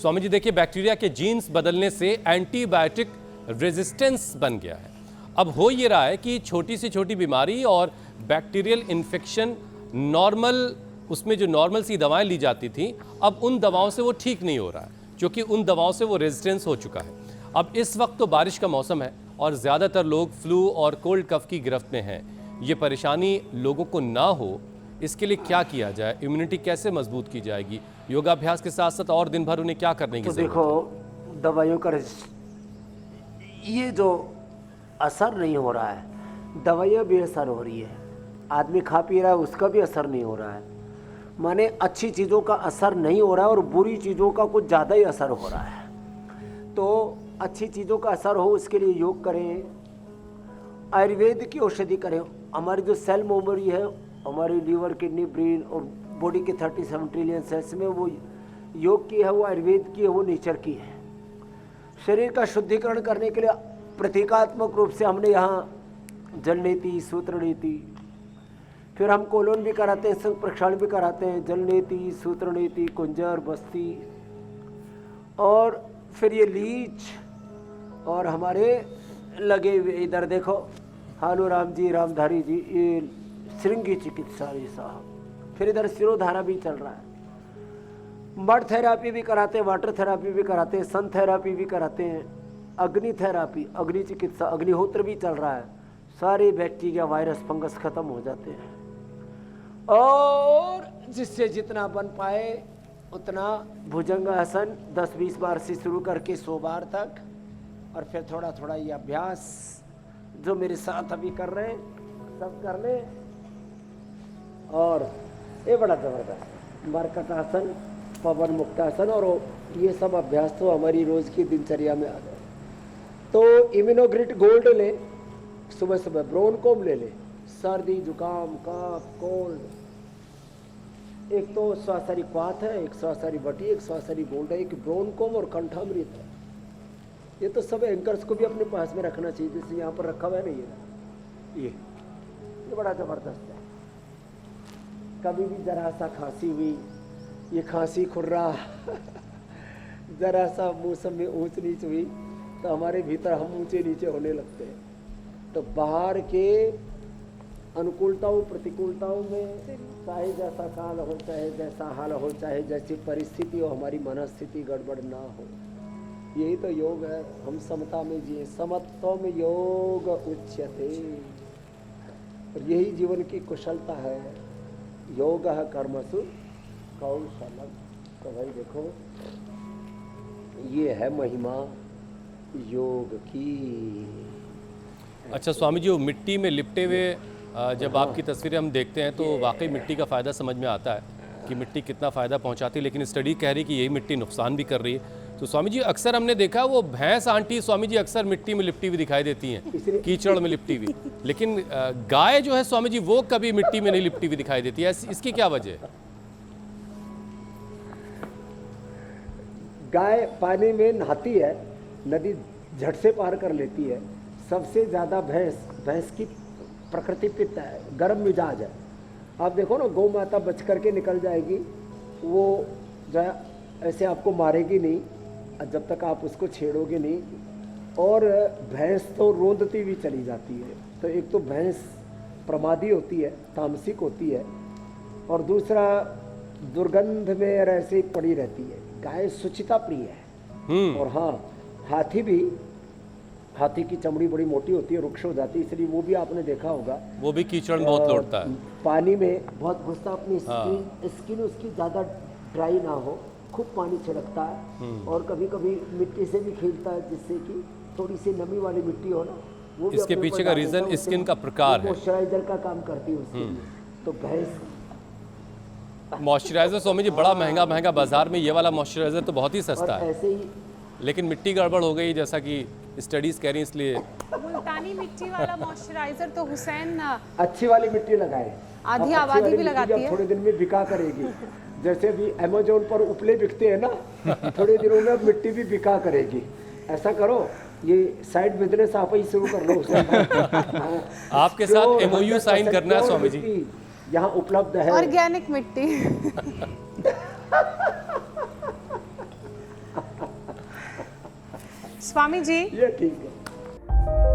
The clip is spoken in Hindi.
स्वामी जी देखिए, बैक्टीरिया के जीन्स बदलने से एंटीबायोटिक रेजिस्टेंस बन गया है। अब हो ये रहा है कि छोटी से छोटी बीमारी और बैक्टीरियल इन्फेक्शन नॉर्मल, उसमें जो नॉर्मल सी दवाएं ली जाती थी, अब उन दवाओं से वो ठीक नहीं हो रहा है, क्योंकि उन दवाओं से वो रेजिस्टेंस हो चुका है। अब इस वक्त तो बारिश का मौसम है और ज़्यादातर लोग फ्लू और कोल्ड कफ की गिरफ्त में हैं। ये परेशानी लोगों को ना हो, इसके लिए क्या किया जाए? इम्यूनिटी कैसे मजबूत की जाएगी? योगाभ्यास के साथ साथ और दिन भर उन्हें क्या करने की जरूरत है? देखो, दवाइयों का ये जो असर नहीं हो रहा है, दवाइयाँ भी असर हो रही है, आदमी खा पी रहा है उसका भी असर नहीं हो रहा है। माने अच्छी चीज़ों का असर नहीं हो रहा है और बुरी चीज़ों का कुछ ज़्यादा ही असर हो रहा है। तो अच्छी चीज़ों का असर हो उसके लिए योग करें, आयुर्वेद की औषधि करें। हमारी जो सेल मेमोरी है, हमारी लीवर, किडनी, ब्रेन और बॉडी के 37 ट्रिलियन सेल्स में, वो योग की है, वो आयुर्वेद की है, वो नेचर की है। शरीर का शुद्धिकरण करने के लिए प्रतीकात्मक रूप से हमने यहाँ जल नीति, सूत्र नीति, फिर हम कोलोन भी कराते हैं, संघ प्रक्षालन भी कराते हैं, जल नीति, सूत्र नीति, कुंजर, बस्ती, और फिर ये लीच, और हमारे लगे हुए इधर देखो हालू राम जी, रामधारी जी, ये श्रृंगी चिकित्सा जी साहब। फिर इधर सिरोधारा भी चल रहा है, मड थेरापी भी कराते हैं, वाटर थेरापी भी कराते हैं, सन थेरापी भी कराते हैं, अग्नि थेरापी, अग्नि चिकित्सा, अग्निहोत्र भी चल रहा है। सारे बैक्टीरिया, वायरस, फंगस खत्म हो जाते हैं, और जिससे जितना बन पाए उतना भुजंगासन 10-20 बार से शुरू करके 100 बार तक, और फिर थोड़ा थोड़ा ये अभ्यास जो मेरे साथ अभी कर रहे हैं सब कर लें। और ये बड़ा जबरदस्त मरकटासन, पवन मुक्तासन, और ये सब अभ्यास तो हमारी रोज की दिनचर्या में आ गए। तो इम्यूनोग्रिट गोल्ड ले, सुबह सुबह ब्रोनकोम ले ले, सर्दी, जुकाम, कफ, कोल्ड, एक तो स्वासारी क्वाथ है, एक स्वासारी बटी, एक स्वासारी गोल्ड है, एक ब्रोनकोम और कंठामृत है। ये तो सब एंकर्स को भी अपने पास में रखना चाहिए, जैसे यहाँ पर रखा हुआ है ना, ये बड़ा जबरदस्त है। कभी भी जरा सा खांसी हुई, ये खांसी खुर्रा जरा सा मौसम में ऊंच नीच हुई तो हमारे भीतर हम ऊंचे नीचे होने लगते हैं। तो बाहर के अनुकूलताओं प्रतिकूलताओं में, चाहे जैसा काल हो, चाहे जैसा हाल हो, चाहे जैसी परिस्थिति हो, हमारी मनस्थिति गड़बड़ ना हो। यही तो योग है, हम समता में जिए, समत्व में योग उच्यते, और यही जीवन की कुशलता है। योग कर्मसु कौशलम। तो भाई देखो, ये है महिमा योग की। अच्छा स्वामी जी, वो मिट्टी में लिपटे हुए जब आपकी तस्वीरें हम देखते हैं तो वाकई मिट्टी का फ़ायदा समझ में आता है कि मिट्टी कितना फ़ायदा पहुंचाती है, लेकिन स्टडी कह रही है कि यही मिट्टी नुकसान भी कर रही है। तो स्वामी जी अक्सर हमने देखा वो भैंस आंटी स्वामी जी अक्सर मिट्टी में लिपटी हुई दिखाई देती हैं, कीचड़ में लिपटी हुई, लेकिन गाय जो है स्वामी जी वो कभी मिट्टी में नहीं लिपटी हुई दिखाई देती है। इसकी क्या वजह है? गाय पानी में नहाती है, नदी झट से पार कर लेती है। सबसे ज़्यादा भैंस की प्रकृति पित्त है, गर्म मिजाज है। आप देखो ना, गौ माता बच करके निकल जाएगी, वो जो है ऐसे आपको मारेगी नहीं जब तक आप उसको छेड़ोगे नहीं, और भैंस तो रोंदती भी चली जाती है। तो एक तो भैंस प्रमादी होती है, तामसिक होती है, और दूसरा दुर्गंध में ऐसे ही पड़ी रहती है। गाय शुचिता प्रिय है। और हाँ, हाथी की चमड़ी बड़ी मोटी होती है, रुक्ष हो जाती है, इसलिए वो भी आपने देखा होगा, वो भी कीचड़ में बहुत लौटता है, पानी में बहुत घुसता। अपनी स्किन उसकी ज़्यादा ड्राई ना हो, खूब पानी छिड़कता है, और कभी कभी मिट्टी से भी खेलता है, जिससे कि थोड़ी सी नमी वाली मिट्टी हो ना, वो भी इसके पीछे का रीजन स्किन का प्रकार है, मॉइस्चराइजर का काम करती है उसके लिए। तो भैंस मॉइस्चराइजर स्वामी जी बड़ा महंगा बाजार में, ये वाला मॉइस्चराइजर तो बहुत ही सस्ता है, ऐसे ही, लेकिन मिट्टी गड़बड़ हो गई जैसा कि स्टडीज कह रही हैं, इसलिए मुल्तानी मिट्टी वाला मॉइस्चराइजर तो हुसैन अच्छी वाली मिट्टी लगाए। आधी आबादी भी लगाती है, थोड़े दिन में बिका करेगी। जैसे भी अमेजोन पर उपले बिकते हैं ना, थोड़े दिनों में मिट्टी भी बिका करेगी। ऐसा करो, ये साइड बिजनेस आप ही शुरू कर लो। आपके साथ MOU साइन करना है स्वामी जी, यहाँ उपलब्ध है ऑर्गेनिक मिट्टी। स्वामी जी ये ठीक है।